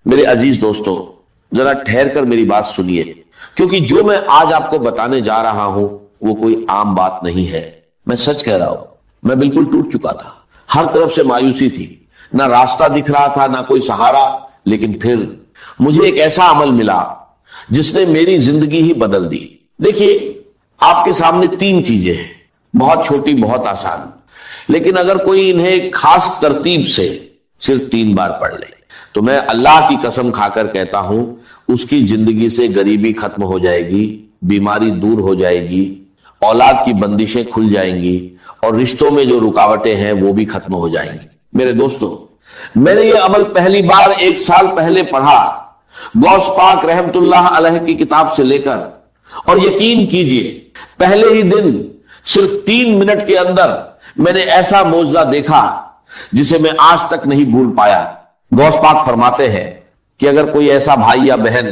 میرے عزیز دوستوں، ذرا ٹھہر کر میری بات سنیے، کیونکہ جو میں آج آپ کو بتانے جا رہا ہوں وہ کوئی عام بات نہیں ہے۔ میں سچ کہہ رہا ہوں، میں بالکل ٹوٹ چکا تھا، ہر طرف سے مایوسی تھی، نہ راستہ دکھ رہا تھا نہ کوئی سہارا، لیکن پھر مجھے ایک ایسا عمل ملا جس نے میری زندگی ہی بدل دی۔ دیکھیے، آپ کے سامنے تین چیزیں ہیں، بہت چھوٹی، بہت آسان، لیکن اگر کوئی انہیں خاص ترتیب سے صرف 3 بار پڑھ لے تو میں اللہ کی قسم کھا کر کہتا ہوں اس کی زندگی سے غریبی ختم ہو جائے گی، بیماری دور ہو جائے گی، اولاد کی بندشیں کھل جائیں گی، اور رشتوں میں جو رکاوٹیں ہیں وہ بھی ختم ہو جائیں گی۔ میرے دوستوں، میں نے یہ عمل پہلی بار 1 سال پہلے پڑھا، غوث پاک رحمت اللہ علیہ کی کتاب سے لے کر، اور یقین کیجئے پہلے ہی دن صرف 3 منٹ کے اندر میں نے ایسا معجزہ دیکھا جسے میں آج تک نہیں بھول پایا۔ غوث پاک فرماتے ہیں کہ اگر کوئی ایسا بھائی یا بہن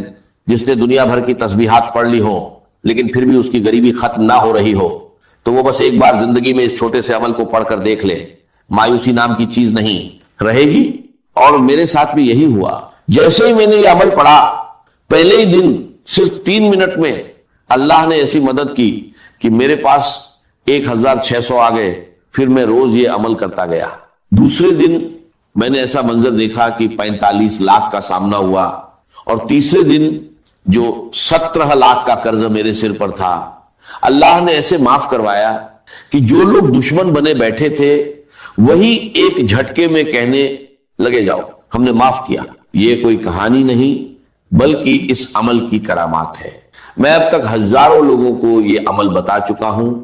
جس نے دنیا بھر کی تسبیحات پڑھ لی ہو لیکن پھر بھی اس کی غریبی ختم نہ ہو رہی ہو تو وہ بس ایک بار زندگی میں اس چھوٹے سے عمل کو پڑھ کر دیکھ لے، مایوسی نام کی چیز نہیں رہے گی۔ اور میرے ساتھ بھی یہی ہوا، جیسے ہی میں نے یہ عمل پڑھا پہلے ہی دن صرف 3 منٹ میں اللہ نے ایسی مدد کی کہ میرے پاس 1600 آ گئے۔ پھر میں روز یہ عمل کرتا گیا۔ دوسرے دن میں نے ایسا منظر دیکھا کہ 45 لاکھ کا سامنا ہوا، اور تیسرے دن جو 17 لاکھ کا قرض میرے سر پر تھا اللہ نے ایسے معاف کروایا کہ جو لوگ دشمن بنے بیٹھے تھے وہی ایک جھٹکے میں کہنے لگے جاؤ ہم نے معاف کیا۔ یہ کوئی کہانی نہیں بلکہ اس عمل کی کرامات ہے۔ میں اب تک ہزاروں لوگوں کو یہ عمل بتا چکا ہوں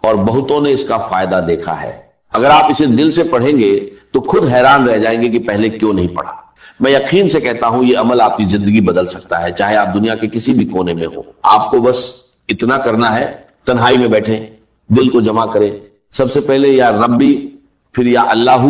اور بہتوں نے اس کا فائدہ دیکھا ہے۔ اگر آپ اسے دل سے پڑھیں گے تو خود حیران رہ جائیں گے کہ پہلے کیوں نہیں پڑھا۔ میں یقین سے کہتا ہوں یہ عمل آپ کی زندگی بدل سکتا ہے، چاہے آپ دنیا کے کسی بھی کونے میں ہو۔ آپ کو بس اتنا کرنا ہے، تنہائی میں بیٹھیں، دل کو جمع کریں، سب سے پہلے یا ربی، پھر یا اللہ،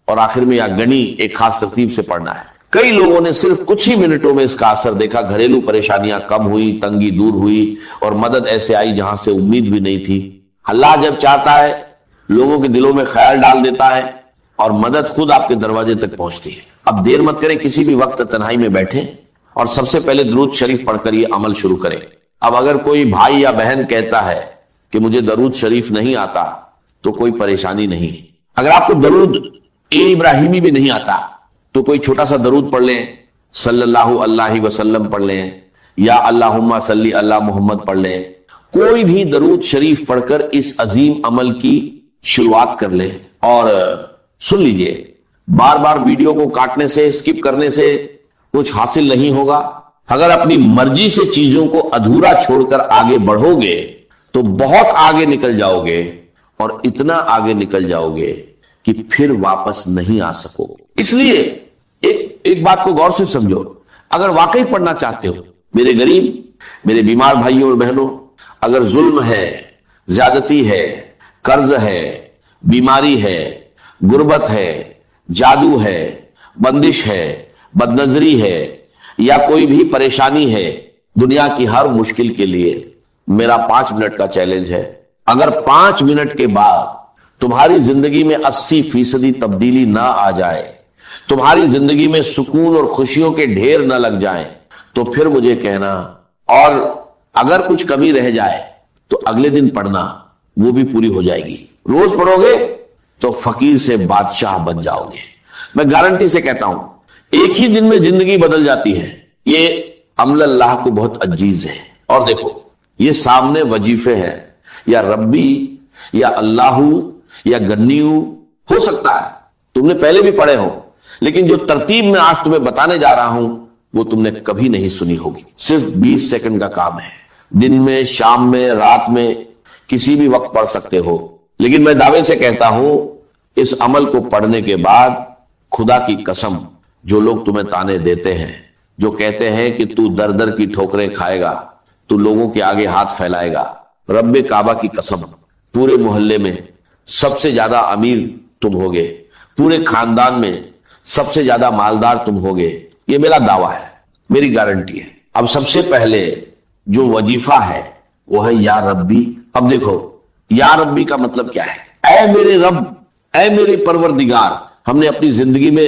اور آخر میں یا گنی، ایک خاص ترتیب سے پڑھنا ہے۔ کئی لوگوں نے صرف کچھ ہی منٹوں میں اس کا اثر دیکھا، گھریلو پریشانیاں کم ہوئی، تنگی دور ہوئی، اور مدد ایسے آئی جہاں سے امید بھی نہیں تھی۔ اللہ جب چاہتا ہے لوگوں کے دلوں میں خیال ڈال دیتا ہے اور مدد خود آپ کے دروازے تک پہنچتی ہے۔ اب دیر مت کریں، کسی بھی وقت تنہائی میں بیٹھیں اور سب سے پہلے درود شریف پڑھ کر یہ عمل شروع کریں۔ اب اگر کوئی بھائی یا بہن کہتا ہے کہ مجھے درود شریف نہیں آتا تو کوئی پریشانی نہیں۔ اگر آپ کو درود ابراہیمی بھی نہیں آتا تو کوئی چھوٹا سا درود پڑھ لیں، صلی اللہ علیہ وسلم پڑھ لیں، یا اللہم صلی اللہ محمد پڑھ لیں۔ کوئی بھی درود شریف پڑھ کر اس عظیم عمل کی شروعات کر لیں۔ اور سن لیجئے، بار بار ویڈیو کو کاٹنے سے، سکپ کرنے سے کچھ حاصل نہیں ہوگا۔ اگر اپنی مرضی سے چیزوں کو ادھورا چھوڑ کر آگے بڑھو گے تو بہت آگے نکل جاؤ گے، اور اتنا آگے نکل جاؤ گے کہ پھر واپس نہیں آ سکو گے۔ اس لیے ایک بات کو غور سے سمجھو، اگر واقعی پڑھنا چاہتے ہو، میرے غریب، میرے بیمار بھائیوں اور بہنوں، اگر ظلم ہے، زیادتی ہے، قرض ہے، بیماری ہے، غربت ہے، جادو ہے، بندش ہے، بدنظری ہے، یا کوئی بھی پریشانی ہے، دنیا کی ہر مشکل کے لیے میرا 5 منٹ کا چیلنج ہے۔ اگر 5 منٹ کے بعد تمہاری زندگی میں 80% تبدیلی نہ آ جائے، تمہاری زندگی میں سکون اور خوشیوں کے ڈھیر نہ لگ جائیں، تو پھر مجھے کہنا، اور اگر کچھ کمی رہ جائے تو اگلے دن پڑھنا، وہ بھی پوری ہو جائے گی۔ روز پڑھو گے تو فقیر سے بادشاہ بن جاؤ گے۔ میں گارنٹی سے کہتا ہوں، ایک ہی دن میں زندگی بدل جاتی ہے۔ یہ عمل اللہ کو بہت عزیز ہے۔ اور دیکھو، یہ سامنے وظیفے ہیں، یا ربی، یا اللہ، یا گنیو، ہو سکتا ہے تم نے پہلے بھی پڑھے ہو، لیکن جو ترتیب میں آج تمہیں بتانے جا رہا ہوں وہ تم نے کبھی نہیں سنی ہوگی۔ صرف 20 سیکنڈ کا کام ہے، دن میں، شام میں، رات میں، کسی بھی وقت پڑھ سکتے ہو۔ لیکن میں دعوے سے کہتا ہوں اس عمل کو پڑھنے کے بعد خدا کی قسم، جو لوگ تمہیں تانے دیتے ہیں، جو کہتے ہیں کہ تو در در کی ٹھوکریں کھائے گا، تو لوگوں کے آگے ہاتھ پھیلائے گا، رب کعبہ کی قسم، پورے محلے میں سب سے زیادہ امیر تم ہوگے، پورے خاندان میں سب سے زیادہ مالدار تم ہوگے، یہ میرا دعویٰ ہے، میری گارنٹی ہے۔ اب سب سے پہلے جو وظیفہ ہے وہ ہے یا ربی۔ اب دیکھو، یا ربی کا مطلب کیا ہے؟ اے میرے رب، اے میرے پروردگار، ہم نے اپنی زندگی میں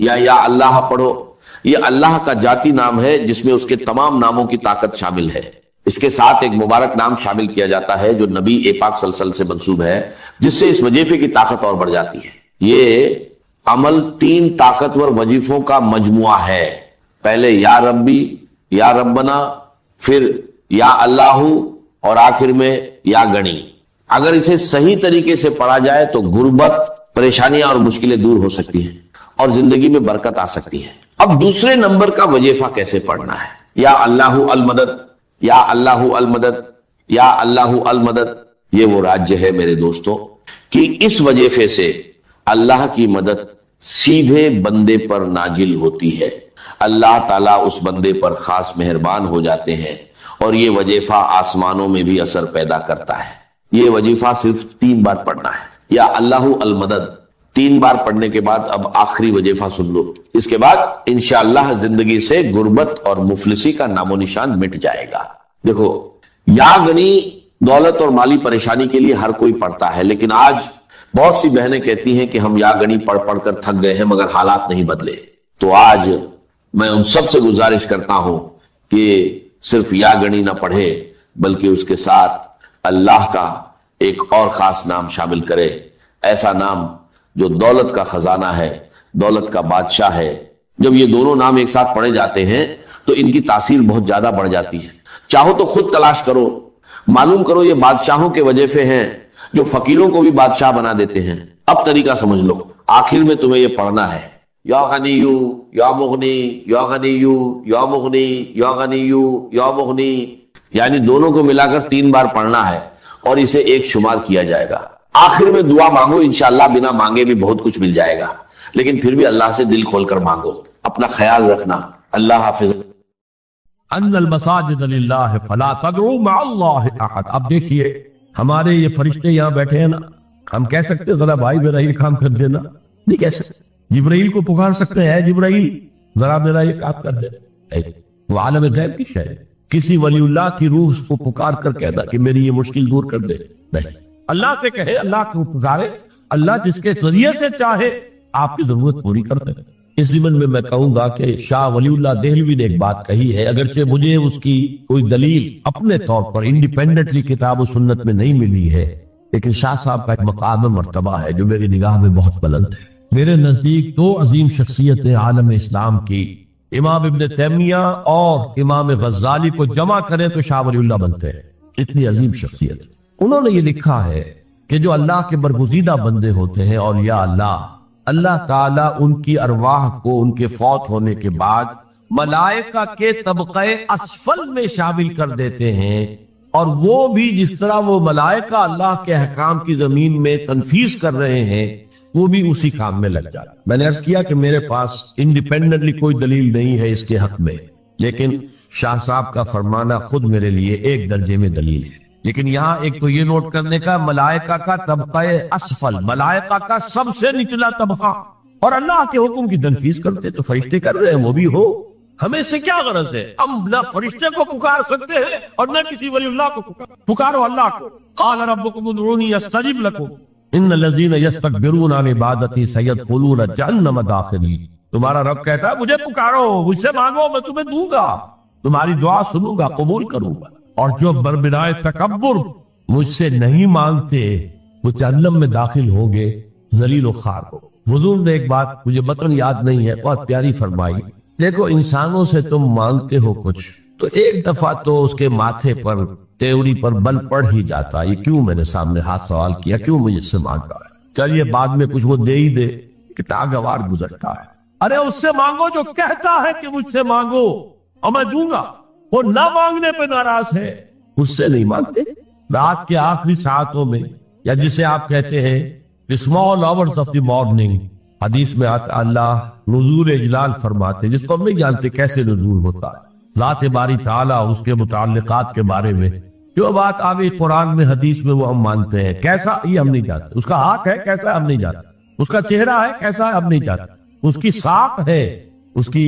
یا اللہ پڑھو، یہ اللہ کا ذاتی نام ہے جس میں اس کے تمام ناموں کی طاقت شامل ہے۔ اس کے ساتھ ایک مبارک نام شامل کیا جاتا ہے جو نبی پاک صلی اللہ علیہ وسلم سے منسوب ہے، جس سے اس وظیفے کی طاقت اور بڑھ جاتی ہے۔ یہ عمل 3 طاقتور وظیفوں کا مجموعہ ہے، پہلے یا ربی، یا ربنا، پھر یا اللہ، اور آخر میں یا گنی۔ اگر اسے صحیح طریقے سے پڑھا جائے تو غربت، پریشانیاں اور مشکلیں دور ہو سکتی ہیں اور زندگی میں برکت آ سکتی ہے۔ اب دوسرے نمبر کا وظیفہ کیسے پڑھنا ہے؟ یا اللہ المدد، یا اللہ المدد، یا اللہ المدد۔ یہ وہ راجیہ ہے میرے دوستوں کہ اس وظیفے سے اللہ کی مدد سیدھے بندے پر نازل ہوتی ہے، اللہ تعالیٰ اس بندے پر خاص مہربان ہو جاتے ہیں، اور یہ وظیفہ آسمانوں میں بھی اثر پیدا کرتا ہے۔ یہ وظیفہ صرف 3 بار پڑھنا ہے، یا اللہ المدد 3 بار پڑھنے کے بعد اب آخری وظیفہ سن لو، اس کے بعد انشاءاللہ زندگی سے غربت اور مفلسی کا نام و نشان مٹ جائے گا۔ دیکھو، یا غنی دولت اور مالی پریشانی کے لیے ہر کوئی پڑھتا ہے، لیکن آج بہت سی بہنیں کہتی ہیں کہ ہم یا غنی پڑھ پڑھ کر تھک گئے ہیں مگر حالات نہیں بدلے۔ تو آج میں ان سب سے گزارش کرتا ہوں کہ صرف یا غنی نہ پڑھے بلکہ اس کے ساتھ اللہ کا ایک اور خاص نام شامل کرے، ایسا نام جو دولت کا خزانہ ہے، دولت کا بادشاہ ہے۔ جب یہ دونوں نام ایک ساتھ پڑھے جاتے ہیں تو ان کی تاثیر بہت زیادہ بڑھ جاتی ہے۔ چاہو تو خود تلاش کرو، معلوم کرو یہ بادشاہوں کے وظیفے ہیں جو فقیروں کو بھی بادشاہ بنا دیتے ہیں۔ اب طریقہ سمجھ لو، آخر میں تمہیں یہ پڑھنا ہے، یا غنیو یا مغنی، یا غنیو یا مغنی، یا غنیو یا مغنی، یعنی دونوں کو ملا کر 3 بار پڑھنا ہے اور اسے ایک شمار کیا جائے گا۔ آخر میں دعا مانگو، انشاءاللہ بنا مانگے بھی بہت کچھ مل جائے گا، لیکن پھر بھی اللہ سے دل کھول کر مانگو۔ اپنا خیال رکھنا، اللہ حافظ۔ ان المساجد للہ فلا تدعوا مع اللہ احد۔ اب دیکھیے ہمارے یہ فرشتے یہاں بیٹھے ہیں نا، ہم کہہ سکتے ذرا بھائی میرا یہ کام کر دینا؟ نہیں کہہ سکتے۔ جبرائیل کو پکار سکتے ہیں، جبرائیل ذرا میرا یہ کام کر دینا؟ وہ عالم غیب کی شے ہے، کسی ولی اللہ کی روح اس کو پکار کر کہنا کہ میری یہ مشکل دور کر دے؟ نہیں، اللہ سے کہے، اللہ کو پکارے، اللہ جس کے ذریعے سے چاہے آپ کی ضرورت پوری کر دے۔ اس ضمن میں میں کہوں گا کہ شاہ ولی اللہ دہلوی نے ایک بات کہی ہے، اگرچہ مجھے اس کی کوئی دلیل اپنے طور پر انڈیپینڈنٹلی کتاب و سنت میں نہیں ملی ہے، لیکن شاہ صاحب کا ایک مقام مرتبہ ہے جو میری نگاہ میں بہت بلند ہے۔ میرے نزدیک 2 عظیم شخصیتیں عالم اسلام کی، امام ابن تیمیہ اور امام غزالی کو جمع کریں تو شاہ ولی اللہ بنتے ہیں۔ اتنی عظیم شخصیت۔ انہوں نے یہ لکھا ہے کہ جو اللہ کے برگزیدہ بندے ہوتے ہیں، اولیاء اللہ تعالیٰ ان کی ارواح کو ان کے فوت ہونے کے بعد ملائکہ کے طبقہ اسفل میں شامل کر دیتے ہیں، اور وہ بھی جس طرح وہ ملائکہ اللہ کے احکام کی زمین میں تنفیذ کر رہے ہیں وہ بھی اسی کام میں لگ جاتا۔ میں نے عرض کیا کہ میرے پاس انڈیپینڈنٹلی کوئی دلیل نہیں ہے اس کے حق میں، لیکن شاہ صاحب کا فرمانا خود میرے لیے 1 درجے میں دلیل ہے۔ لیکن یہاں ایک تو یہ نوٹ کرنے کا، ملائکہ کا طبقہ اسفل، ملائکہ کا سب سے نچلا طبقہ، اور اللہ کے حکم کی تنفیذ کرتے تو فرشتے کر رہے ہیں، وہ بھی ہو، ہمیں اس سے کیا غرض ہے؟ ہم نہ فرشتے کو پکار سکتے ہیں اور نہ کسی ولی اللہ کو پکارو اللہ کو۔ قال ربکم ادعونی استجب لکم ان الذین یستکبرون عن عبادتی سیدخلون جہنم داخلین۔ تمہارا رب کہتا ہے مجھے پکارو، مجھ سے مانگو، میں تمہیں دوں گا، تمہاری دعا سنوں گا، قبول کروں گا، اور جو بربنائے تکبر مجھ سے نہیں مانگتے وہ جہنم میں داخل ہوں گے، ذلیل و خوار ہو۔ حضور نے ایک بات مجھے متن یاد نہیں ہے، بہت پیاری فرمائی، دیکھو انسانوں سے تم مانگتے ہو کچھ تو ایک دفعہ تو اس کے ماتھے پر تیوری پر بل پڑ ہی جاتا، یہ کیوں میں نے سامنے ہاتھ سوال کیا، کیوں مجھ سے مانگ رہا ہے، چلیے بعد میں کچھ وہ دے ہی دے کہ ناگوار گزرتا ہے۔ ارے اس سے مانگو جو کہتا ہے کہ مجھ سے مانگو اور میں دوں گا، وہ نہ مانگنے پہ ناراض ہے، اس سے نہیں مانگتے۔ رات کے آخری ساعتوں میں، یا جسے آپ کہتے ہیں small hours of the morning, حدیث میں آتا اللہ نزول اجلال فرماتے، جس کو ہم نہیں جانتے کیسے نزول ہوتا ہے، ذات باری تعالیٰ اس کے متعلقات کے بارے میں جو بات آگے قرآن میں حدیث میں وہ ہم مانتے ہیں، کیسا یہ ہم نہیں جانتے، اس کا ہاتھ ہے کیسا ہم نہیں جانتے، اس کا چہرہ ہے کیسا ہم نہیں جانتے، اس کی ساق ہے، اس کی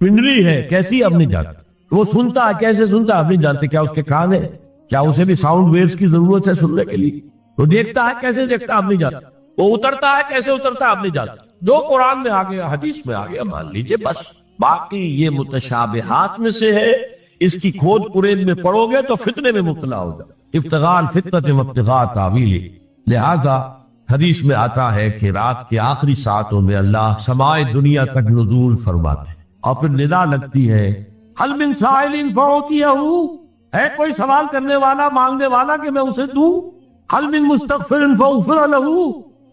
پنڈلی ہے کیسی ہم نہیں جانتے، وہ سنتا ہے کیسے سنتا ہے ہم نہیں جانتے، کیا اس کے کان ہے، کیا اسے بھی ساؤنڈ ویوز کی ضرورت ہے سننے کے لیے، وہ دیکھتا ہے کیسے دیکھتا ہے ہم نہیں جانتے، وہ اترتا ہے کیسے اترتا ہے ہم نہیں جانتے، جو قرآن میں آ گیا حدیث میں آ گیا مان لیجئے بس. باقی یہ متشابہات میں سے ہے، اس کی کھود پرید میں پڑو گے تو فتنے میں مبتلا ہوگا. ابتغاء الفتنة وابتغاء تاویلہ. لہذا حدیث میں آتا ہے کہ رات کے آخری ساعتوں میں اللہ سمائے دنیا تک نزول فرماتے ہیں اور پھر ندا لگتی ہے حل من سائل فاعطیہ، ہے کوئی سوال کرنے والا مانگنے والا کہ میں اسے دوں؟ حل من مستغفر فاغفر لہ،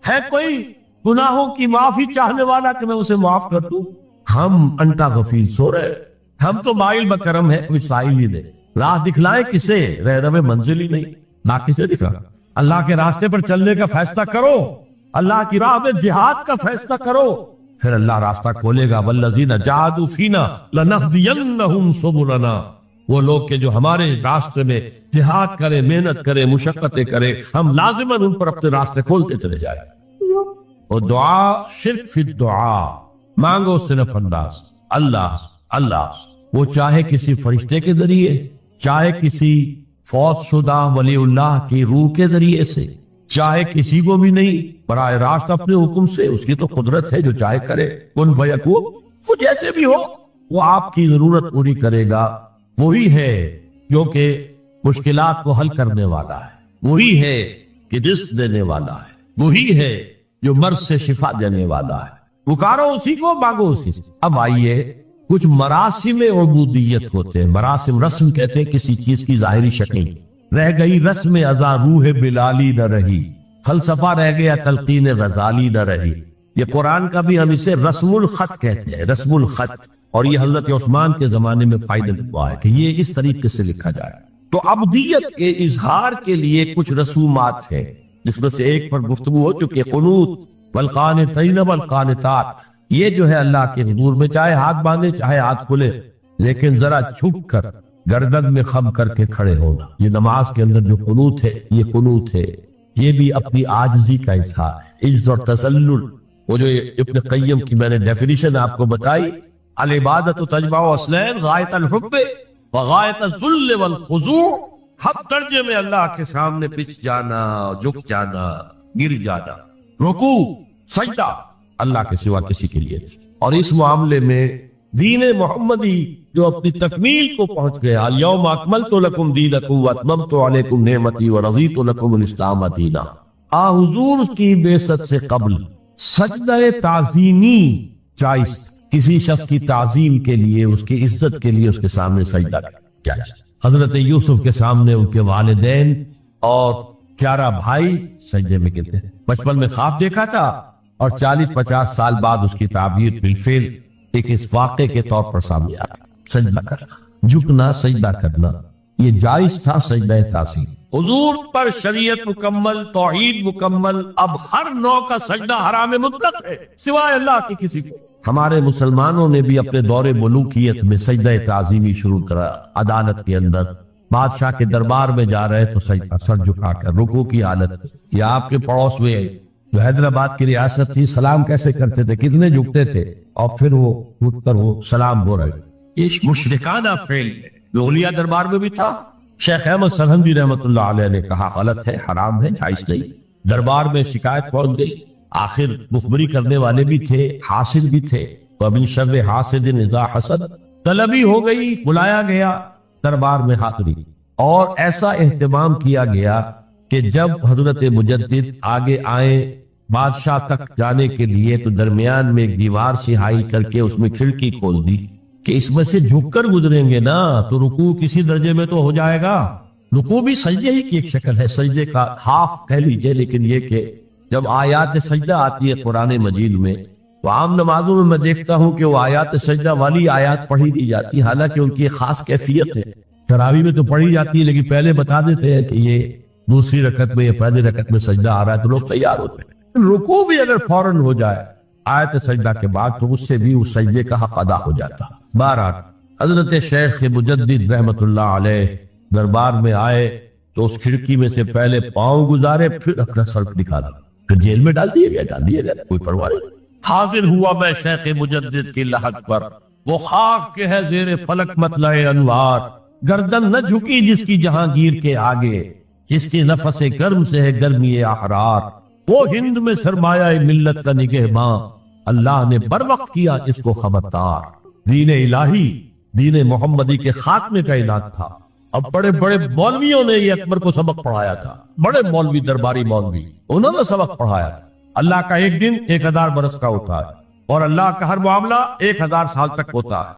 ہے کوئی گناہوں کی معافی چاہنے والا کہ میں اسے معاف کر دوں؟ ہم انٹا غفیل سو رہے، ہم تو مائل بکرم ہے، کوئی سائل ہی دے. راہ دکھلائے کسے؟ رہنم منزل ہی نہیں، نہ کسے دکھا. اللہ کے راستے پر چلنے کا فیصلہ کرو، اللہ کی راہ میں جہاد کا فیصلہ کرو، پھر اللہ راستہ کھولے گا. والذین جاہدوا فینا لنہدینہم سبلنا. وہ لوگ کہ جو ہمارے راستے میں جہاد کرے، محنت کرے، مشقتیں کرے، ہم لازماً ان پر اپنے راستے کھولتے چلے جائیں. اور دعا شرک فی الدعا، مانگو صرف اللہ. وہ چاہے کسی فرشتے کے ذریعے، چاہے کسی فوت شدہ ولی اللہ کی روح کے ذریعے سے، چاہے کسی کو بھی نہیں، براہ راست اپنے حکم سے. اس کی تو قدرت ہے، جو چاہے کرے. کن فیکون، وہ جیسے بھی ہو وہ آپ کی ضرورت پوری کرے گا. وہی ہے جو کہ مشکلات کو حل کرنے والا ہے، وہی ہے کہ رزق دینے والا ہے، وہی ہے جو مرض سے شفا دینے والا ہے. پکارو اسی کو، مانگو اسی سے. اب آئیے، کچھ مراسم عبودیت ہوتے ہیں. مراسم، رسم کہتے ہیں کسی چیز کی ظاہری شکل. رہ گئی رسم ازا روح بلالی نہ رہی، فلسفہ رہ گیا تلقین غزالی نہ رہی. یہ قرآن کا بھی ہم اسے رسم الخط کہتے ہیں، رسم الخط. اور یہ حضرت عثمان کے زمانے میں فائدہ ہوا ہے کہ یہ اس طریقے سے لکھا جائے. تو عبودیت کے اظہار کے لیے کچھ رسومات ہیں، جس میں سے ایک پر گفتگو ہو چکی ہے، قنوت والقانتین والقانتات. یہ جو ہے اللہ کے حضور میں چاہے ہاتھ باندھے چاہے ہاتھ کھلے، لیکن ذرا چھپ کر گردن میں خم کر کے کھڑے ہونا. یہ نماز کے اندر جو قنوت ہے، یہ قنوت ہے، یہ بھی اپنی عاجزی کا اظہار ہے، عجز اور تذلل. وہ جو ابن قیم کی میں نے ڈیفینیشن آپ کو بتائی، العبادت تجمع اصلین، غایت الحب وغایت الذل والخضوع. ہر درجے میں اللہ کے سامنے پچھ جانا، جھک جانا، گر جانا، رکوع سجدہ اللہ کے سوا کسی کے لیے نہیں. اور اس معاملے میں دین محمدی جو اپنی تکمیل کو پہنچ گیا، الیوم اکملت لکم دینکم واتممت علیکم نعمتی ورضیت لکم الاسلام دینا. حضور کی بعثت سے قبل سجدہ تعظیمی جائز، کسی شخص کی تعظیم کے لیے، اس کی عزت کے لیے اس کے سامنے سجدہ جائز. حضرت یوسف کے سامنے ان کے والدین اور 11 بھائی سجدے میں گرتے. بچپن میں خواب دیکھا تھا اور 40-50 سال بعد اس کی تعبیر بالفعل ایک اس واقعے کے طور پر سامنے آیا. سجدہ کرنا، جھکنا، سجدہ کرنا، یہ جائز تھا. سجدہ تعظیم حضور پر شریعت مکمل، توحید مکمل. اب ہر نوع کا سجدہ حرام مطلق ہے سوائے اللہ کی کسی کو. ہمارے مسلمانوں نے بھی اپنے دور ملوکیت میں سجدہ تعظیمی شروع کرا. عدالت کے اندر بادشاہ کے دربار میں جا رہے تو سجدہ، سر جھکا کر رکوع کی حالت. یا آپ کے پڑوس میں جو حیدرآباد کی ریاست تھی، سلام کیسے کرتے تھے، کتنے جھکتے تھے، اور پھر وہ اٹھ کر وہ سلام ہو رہے. یہ مشرکانہ فعل ہے جو اولیاء دربار میں بھی تھا. شیخ احمد سرہندی رحمۃ اللہ علیہ نے کہا غلط ہے، حرام ہے، جائز نہیں. دربار میں شکایت پہنچ گئی. آخر مخبری کرنے والے بھی تھے، حاسد بھی تھے. وَمِن شَرِّ حَاسِدٍ إِذَا حَسَدَ، طلبی ہو گئی، بلایا گیا دربار میں حاضری. اور ایسا اہتمام کیا گیا کہ جب حضرت مجدد آگے آئے بادشاہ تک جانے کے لیے تو درمیان میں ایک دیوار سہائی کر کے اس میں کھڑکی کھول دی کہ اس میں سے جھک کر گزریں گے نا تو رکوع کسی درجے میں تو ہو جائے گا. رکوع بھی سجدے ہی کی ایک شکل ہے، سجدے کا ہاف کہہ لیجئے. لیکن یہ کہ جب آیات سجدہ آتی ہے قرآن مجید میں تو عام نمازوں میں میں دیکھتا ہوں کہ وہ آیات سجدہ والی آیات پڑھی دی جاتی، حالانکہ ان کی ایک خاص کیفیت ہے. تراویح میں تو پڑھی جاتی ہے لیکن پہلے بتا دیتے ہیں کہ یہ دوسری رکعت میں یا پہلی رکعت میں سجدہ آ رہا ہے تو لوگ تیار ہوتے ہیں. رکوع بھی اگر فوراً ہو جائے آیت سجدہ کے بعد تو اس سے بھی اس سجدے کا حق ادا ہو جاتا. بہرحال حضرت شیخ مجدد رحمت اللہ علیہ دربار میں آئے تو اس کھڑکی میں سے پہلے پاؤں گزارے، پھر اپنا سر نکالا، پھر جیل میں ڈال دیے گئے، کوئی پرواہ نہیں. حاضر ہوا میں شیخ مجدد کی لحد پر، وہ خاک کے ہے زیر فلک مطلع انوار. گردن نہ جھکی جس کی جہانگیر کے آگے، جس کی نفس گرم سے ہے گرمی احرار. وہ ہند میں سرمایہ ملت کا نگہباں، اللہ نے بر وقت کیا اس کو خبردار. دین الہی، دین محمدی کے خاتمے کا اعلان تھا. اب بڑے بڑے مولویوں نے یہ اکبر کو سبق پڑھایا تھا، بڑے مولوی، درباری مولوی، انہوں نے سبق پڑھایا تھا. اللہ کا ایک دن 1000 برس کا ہوتا ہے، اور اللہ کا ہر معاملہ 1000 سال تک ہوتا ہے.